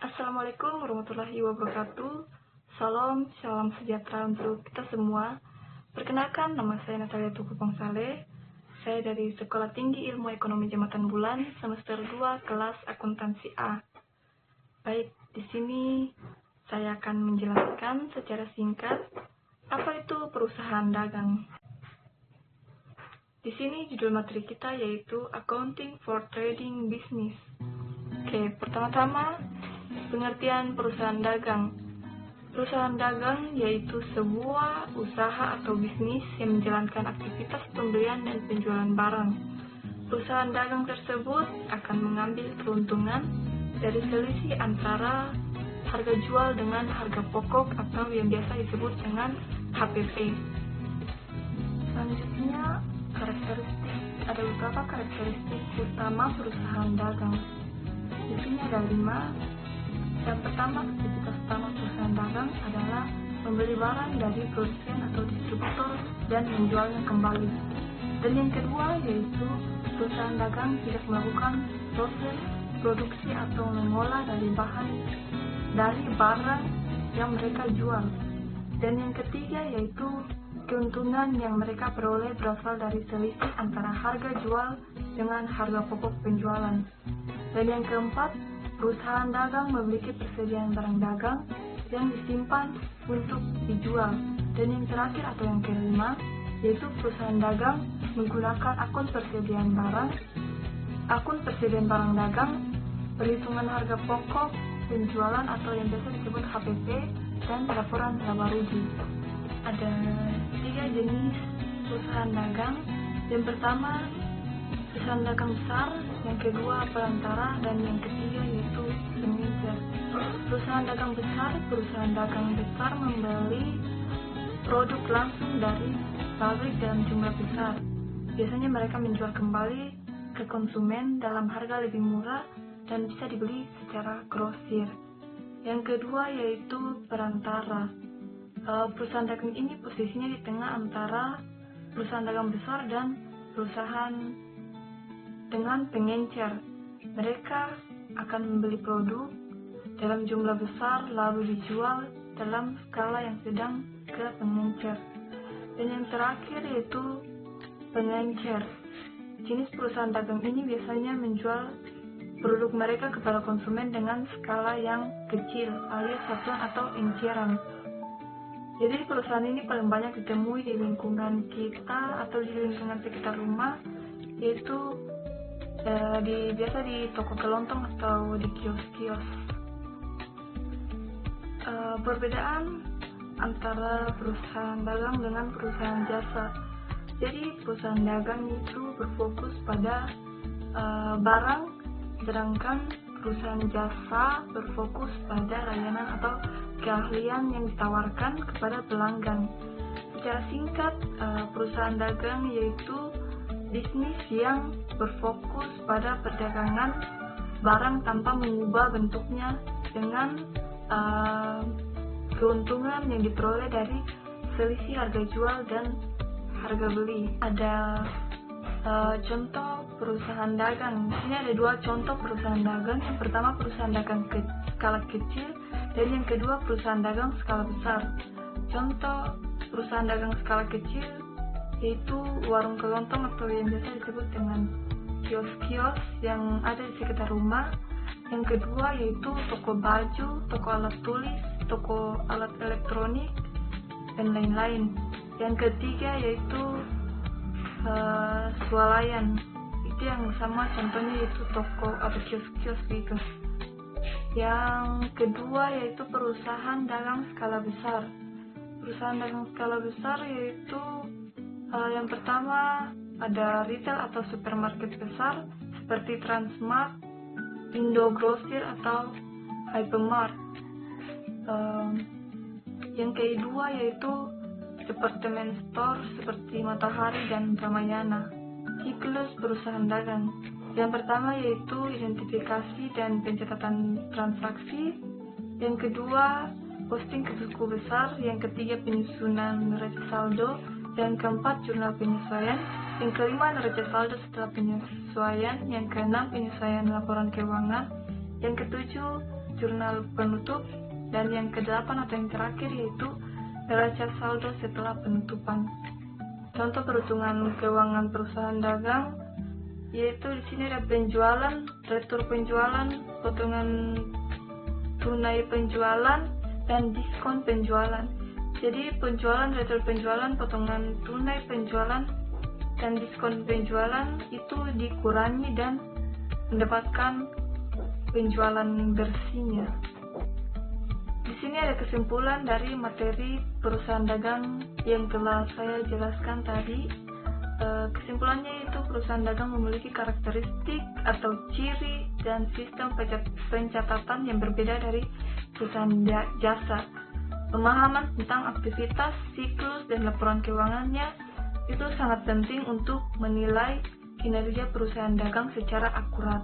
Assalamualaikum warahmatullahi wabarakatuh. Salam sejahtera untuk kita semua. Perkenalkan, nama saya Natalia Tukupong Saleh. Saya dari Sekolah Tinggi Ilmu Ekonomi Jembatan Bulan, semester 2, kelas akuntansi A. Baik, di sini saya akan menjelaskan secara singkat apa itu perusahaan dagang. Di sini judul materi kita yaitu Accounting for Trading Business. Oke, pertama-tama pengertian perusahaan dagang. Perusahaan dagang yaitu sebuah usaha atau bisnis yang menjalankan aktivitas pembelian dan penjualan barang. Perusahaan dagang tersebut akan mengambil keuntungan dari selisih antara harga jual dengan harga pokok atau yang biasa disebut dengan HPP. Selanjutnya, ada beberapa karakteristik utama perusahaan dagang. Di sini ada 5. Yang pertama, aktivitas utama perusahaan dagang adalah membeli barang dari produsen atau distributor dan menjualnya kembali. Dan yang kedua yaitu perusahaan dagang tidak melakukan proses produksi atau mengolah dari barang yang mereka jual. Dan yang ketiga yaitu keuntungan yang mereka peroleh berasal dari selisih antara harga jual dengan harga pokok penjualan. Dan yang keempat, perusahaan dagang memiliki persediaan barang dagang yang disimpan untuk dijual. Dan yang terakhir atau yang kelima, yaitu perusahaan dagang menggunakan akun persediaan barang dagang, perhitungan harga pokok penjualan atau yang biasa disebut HPP, dan laporan laba rugi. Ada 3 jenis perusahaan dagang. Yang pertama, perusahaan dagang besar, yang kedua perantara, dan yang ketiga yaitu pengecer. Perusahaan dagang besar membeli produk langsung dari pabrik dalam jumlah besar. Biasanya mereka menjual kembali ke konsumen dalam harga lebih murah dan bisa dibeli secara grosir. Yang kedua yaitu perantara. Perusahaan dagang ini posisinya di tengah antara perusahaan dagang besar dan perusahaan dengan pengencer. Mereka akan membeli produk dalam jumlah besar lalu dijual dalam skala yang sedang ke pengencer. Dan yang terakhir yaitu pengencer. Jenis perusahaan dagang ini biasanya menjual produk mereka kepada konsumen dengan skala yang kecil alias satuan atau enceran. Jadi perusahaan ini paling banyak ditemui di lingkungan kita atau di lingkungan sekitar rumah, yaitu biasa di toko kelontong atau di kios-kios. Perbedaan antara perusahaan dagang dengan perusahaan jasa. Jadi perusahaan dagang itu berfokus pada barang, sedangkan perusahaan jasa berfokus pada layanan atau keahlian yang ditawarkan kepada pelanggan. Secara singkat, perusahaan dagang yaitu bisnis yang berfokus pada perdagangan barang tanpa mengubah bentuknya dengan keuntungan yang diperoleh dari selisih harga jual dan harga beli. Ada contoh perusahaan dagang. Di sini ada 2 contoh perusahaan dagang. Yang pertama perusahaan dagang skala kecil dan yang kedua perusahaan dagang skala besar. Contoh perusahaan dagang skala kecil yaitu warung kelontong atau yang biasa disebut dengan kios-kios yang ada di sekitar rumah. Yang kedua yaitu toko baju, toko alat tulis, toko alat elektronik, dan lain-lain. Yang ketiga yaitu swalayan. Itu yang sama contohnya yaitu toko atau kios-kios gitu. Yang kedua yaitu perusahaan dagang skala besar. Perusahaan dagang skala besar yaitu yang pertama ada retail atau supermarket besar seperti Transmart, Indogrosir atau Hypermart. Yang kedua yaitu departemen store seperti Matahari dan Ramayana. Siklus perusahaan dagang. Yang pertama yaitu identifikasi dan pencatatan transaksi. Yang kedua posting ke buku besar. Yang ketiga penyusunan neraca saldo. Yang keempat jurnal penyesuaian. Yang kelima neraca saldo setelah penyesuaian. Yang keenam penyesuaian laporan keuangan. Yang ketujuh, jurnal penutup. Dan yang kedelapan atau yang terakhir yaitu neraca saldo setelah penutupan. Contoh perhitungan keuangan perusahaan dagang yaitu di sini ada penjualan, retur penjualan, potongan tunai penjualan, dan diskon penjualan. Jadi penjualan, retur penjualan, potongan tunai penjualan, dan diskon penjualan itu dikurangi dan mendapatkan penjualan bersihnya. Di sini ada kesimpulan dari materi perusahaan dagang yang telah saya jelaskan tadi. Kesimpulannya itu perusahaan dagang memiliki karakteristik atau ciri dan sistem pencatatan yang berbeda dari perusahaan jasa. Pemahaman tentang aktivitas, siklus, dan laporan keuangannya itu sangat penting untuk menilai kinerja perusahaan dagang secara akurat.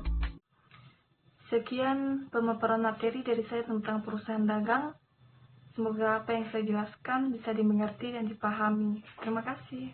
Sekian pemaparan materi dari saya tentang perusahaan dagang. Semoga apa yang saya jelaskan bisa dimengerti dan dipahami. Terima kasih.